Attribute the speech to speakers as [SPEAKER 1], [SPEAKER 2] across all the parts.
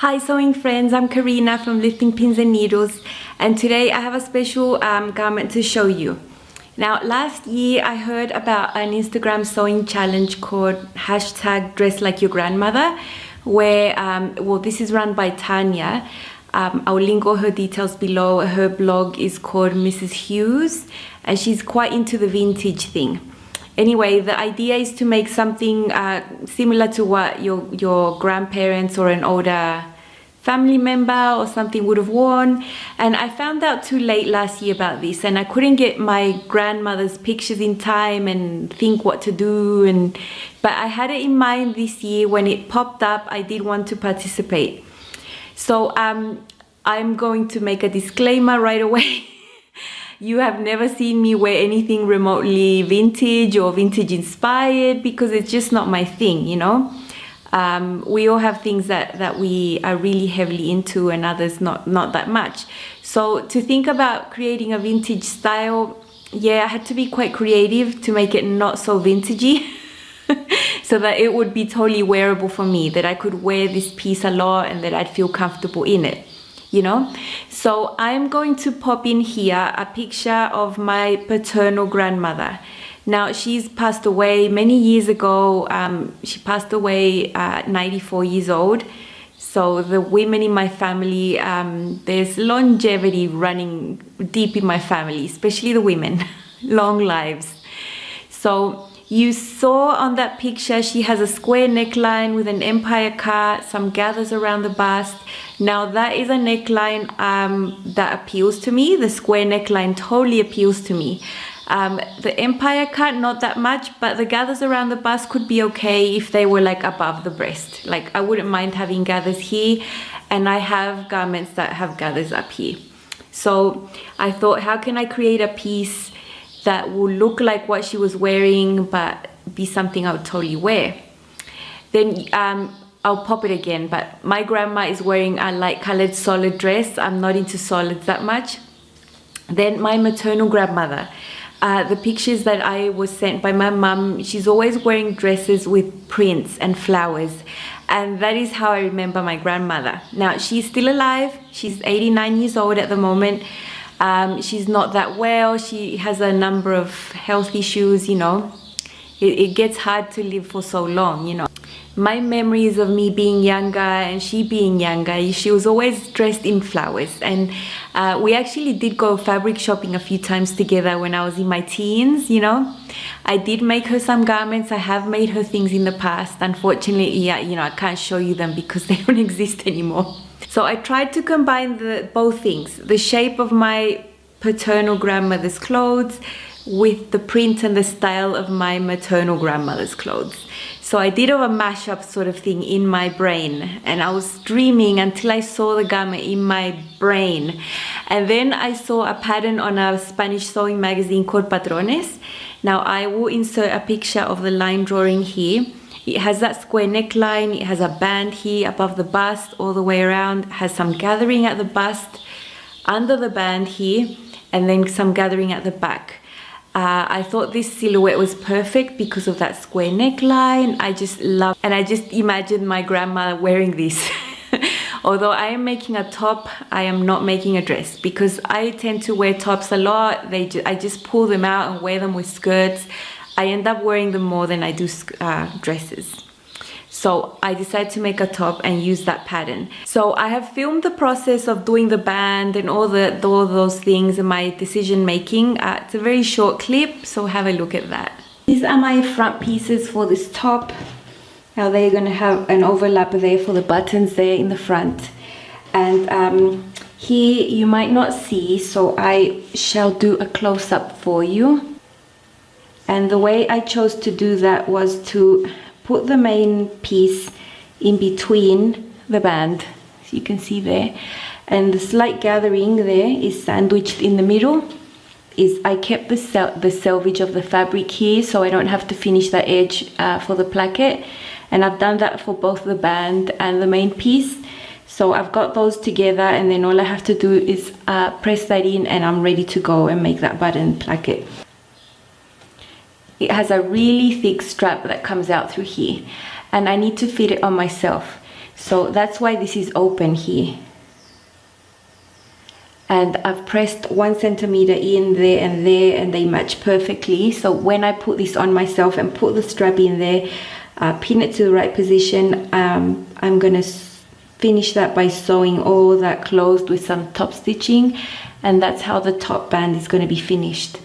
[SPEAKER 1] Hi sewing friends, I'm Karina from Lifting Pins and Needles, and today I have a special garment to show you. Now last year I heard about an Instagram sewing challenge called #DressLikeYourGrandmother, where well, this is run by Tanya. I'll link all her details below. Her blog is called Mrs. Hughes and she's quite into the vintage thing. Anyway, the idea is to make something similar to what your grandparents or an older family member or something would have worn. And I found out too late last year about this, and I couldn't get my grandmother's pictures in time and think what to do. But I had it in mind this year. When it popped up, I did want to participate. So I'm going to make a disclaimer right away. You have never seen me wear anything remotely vintage or vintage inspired because it's just not my thing, you know. We all have things that we are really heavily into and others not that much. So to think about creating a vintage style, yeah, I had to be quite creative to make it not so vintagey so that it would be totally wearable for me, that I could wear this piece a lot and that I'd feel comfortable in it. You know, so I'm going to pop in here a picture of my paternal grandmother. Now she's passed away many years ago. She passed away at 94 years old. So the women in my family, there's longevity running deep in my family, especially the women, long lives. So you saw on that picture, she has a square neckline with an empire cut, some gathers around the bust. Now that is a neckline that appeals to me. The square neckline totally appeals to me. The empire cut, not that much, but the gathers around the bust could be okay if they were like above the breast. Like I wouldn't mind having gathers here, and I have garments that have gathers up here. So I thought, how can I create a piece that will look like what she was wearing but be something I would totally wear? Then I'll pop it again, but my grandma is wearing a light colored solid dress. I'm not into solids that much. Then my maternal grandmother, the pictures that I was sent by my mum, she's always wearing dresses with prints and flowers, and that is how I remember my grandmother. Now she's still alive. She's 89 years old at the moment. She's not that well. She has a number of health issues, you know. It gets hard to live for so long, you know. My memories of me being younger and she being younger, she was always dressed in flowers. And we actually did go fabric shopping a few times together when I was in my teens, you know. I did make her some garments. I have made her things in the past. Unfortunately, yeah, you know, I can't show you them because they don't exist anymore. So I tried to combine both things, the shape of my paternal grandmother's clothes with the print and the style of my maternal grandmother's clothes. So I did a mashup sort of thing in my brain, and I was dreaming until I saw the garment in my brain. And then I saw a pattern on a Spanish sewing magazine called Patrones. Now I will insert a picture of the line drawing here. It has that square neckline, it has a band here above the bust all the way around, it has some gathering at the bust, under the band here, and then some gathering at the back. I thought this silhouette was perfect because of that square neckline. I just love, and I just imagined my grandma wearing this. Although I am making a top, I am not making a dress because I tend to wear tops a lot. I just pull them out and wear them with skirts. I end up wearing them more than I do dresses. So I decided to make a top and use that pattern. So I have filmed the process of doing the band and all those things and my decision making. It's a very short clip, so have a look at that. These are my front pieces for this top. Now they're gonna have an overlap there for the buttons there in the front. And here you might not see, so I shall do a close-up for you. And the way I chose to do that was to put the main piece in between the band, so you can see there, and the slight gathering there is sandwiched in the middle. I kept the selvage of the fabric here, so I don't have to finish the edge for the placket, and I've done that for both the band and the main piece. So I've got those together, and then all I have to do is press that in, and I'm ready to go and make that button placket. It has a really thick strap that comes out through here, and I need to fit it on myself. So that's why this is open here. And I've pressed 1 centimeter in there, and they match perfectly. So when I put this on myself and put the strap in there, pin it to the right position, I'm gonna finish that by sewing all that closed with some top stitching, and that's how the top band is going to be finished.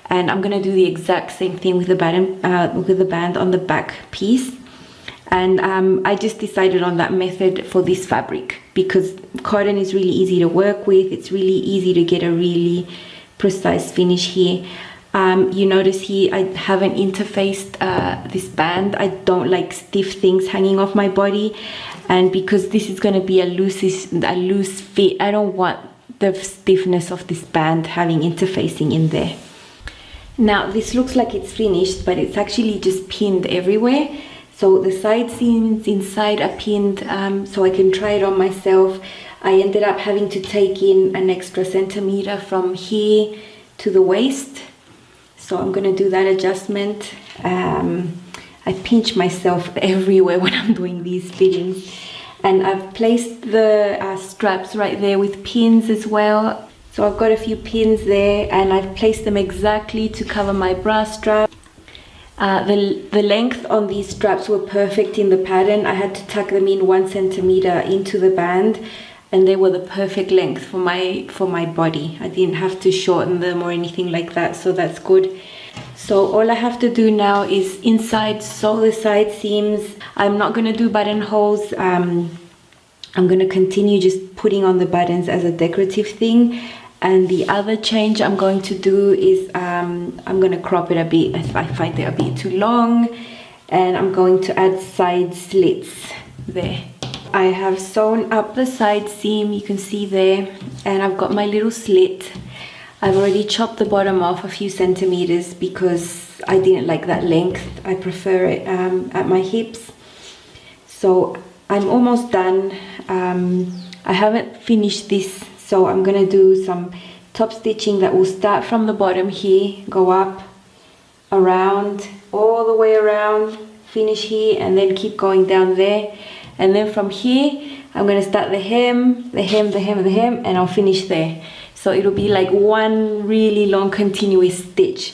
[SPEAKER 1] And I'm going to do the exact same thing with the band on the back piece. And I just decided on that method for this fabric because cotton is really easy to work with. It's really easy to get a really precise finish here. You notice here I haven't interfaced this band. I don't like stiff things hanging off my body, and because this is going to be a loose fit, I don't want the stiffness of this band having interfacing in there. Now this looks like it's finished, but it's actually just pinned everywhere. So the side seams inside are pinned, so I can try it on myself. I ended up having to take in an extra centimeter from here to the waist. So I'm going to do that adjustment. I pinch myself everywhere when I'm doing these fittings. And I've placed the straps right there with pins as well. So I've got a few pins there, and I've placed them exactly to cover my bra strap. The length on these straps were perfect in the pattern. I had to tuck them in 1 centimeter into the band, and they were the perfect length for my body. I didn't have to shorten them or anything like that, so that's good. So all I have to do now is inside sew the side seams. I'm not going to do buttonholes. I'm going to continue just putting on the buttons as a decorative thing. And the other change I'm going to do is I'm going to crop it a bit if I find it a bit too long, and I'm going to add side slits there. I have sewn up the side seam, you can see there, and I've got my little slit. I've already chopped the bottom off a few centimeters because I didn't like that length. I prefer it at my hips. So I'm almost done. I haven't finished this, so I'm gonna do some top stitching that will start from the bottom here, go up, around, all the way around, finish here, and then keep going down there. And then from here, I'm gonna start the hem, the hem, the hem, the hem, and I'll finish there. So it'll be like one really long continuous stitch.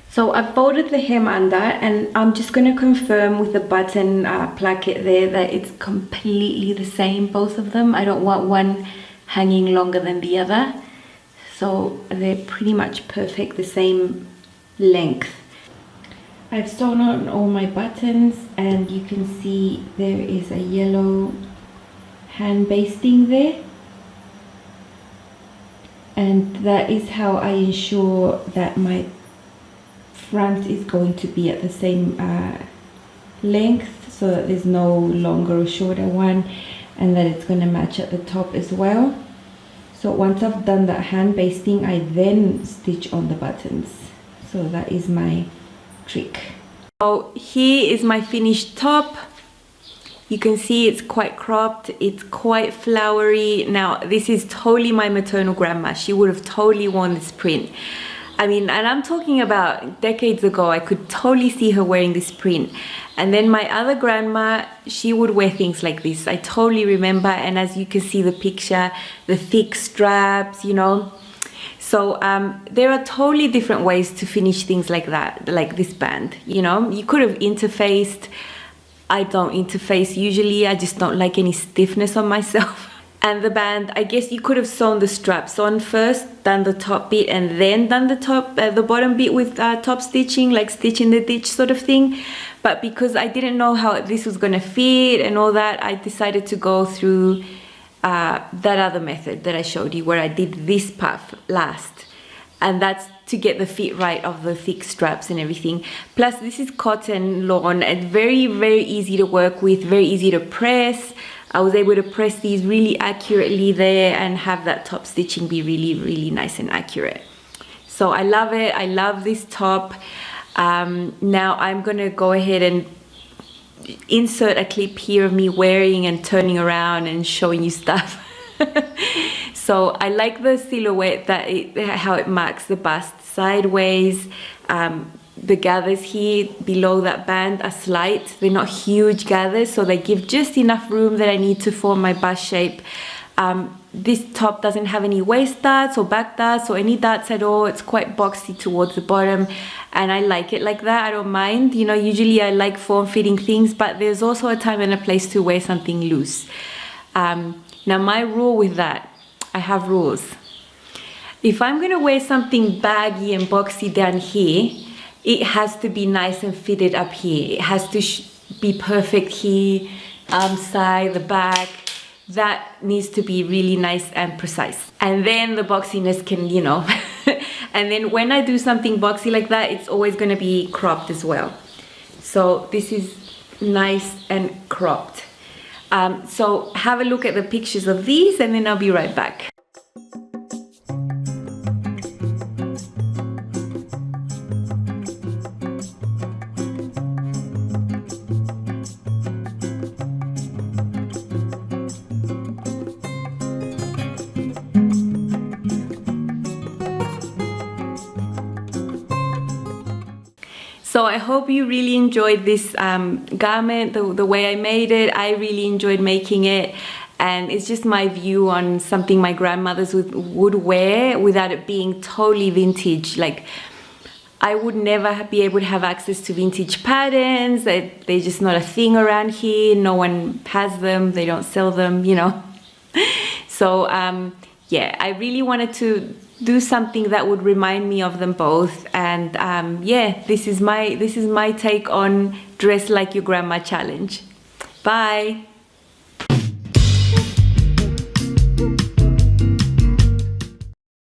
[SPEAKER 1] So I've folded the hem under, and I'm just going to confirm with the button placket there that it's completely the same, both of them. I don't want one hanging longer than the other. So they're pretty much perfect, the same length. I've sewn on all my buttons, and you can see there is a yellow hand basting there. And that is how I ensure that my front is going to be at the same length, so that there's no longer or shorter one, and that it's going to match at the top as well. So once I've done that hand basting, I then stitch on the buttons. So that is my trick. So here is my finished top. You can see it's quite cropped, it's quite flowery. Now this is totally my maternal grandma. She would have totally worn this print. I mean, and I'm talking about decades ago. I could totally see her wearing this print. And then my other grandma, she would wear things like this. I totally remember. And as you can see the picture, the thick straps, you know. So there are totally different ways to finish things like that, like this band, you know. You could have interfaced. I don't interface usually. I just don't like any stiffness on myself. And the band, I guess you could have sewn the straps on first, done the top bit, and then done the bottom bit with top stitching, like stitch in the ditch sort of thing. But because I didn't know how this was gonna fit and all that, I decided to go through that other method that I showed you, where I did this part last. And that's to get the fit right of the thick straps and everything. Plus this is cotton lawn, and very, very easy to work with, very easy to press. I was able to press these really accurately there and have that top stitching be really, really nice and accurate. So I love it. I love this top. Now I'm gonna go ahead and insert a clip here of me wearing and turning around and showing you stuff. So I like the silhouette, that how it marks the bust sideways. the gathers here below that band are slight. They're not huge gathers, so they give just enough room that I need to form my bust shape. This top doesn't have any waist darts or back darts or any darts at all. It's quite boxy towards the bottom, and I like it like that. I don't mind. You know, usually I like form-fitting things, but there's also a time and a place to wear something loose. Now my rule with that, I have rules. If I'm gonna wear something baggy and boxy down here, it has to be nice and fitted up here. It has to be perfect here, arm side, the back. That needs to be really nice and precise. And then the boxiness can, you know, and then when I do something boxy like that, it's always gonna be cropped as well. So this is nice and cropped. So have a look at the pictures of these and then I'll be right back. So I hope you really enjoyed this garment, the way I made it. I really enjoyed making it, and it's just my view on something my grandmothers would wear without it being totally vintage. Like, I would never be able to have access to vintage patterns. They're just not a thing around here. No one has them. They don't sell them, you know. So yeah, I really wanted to do something that would remind me of them both, and yeah, this is my take on Dress Like Your Grandma challenge. Bye.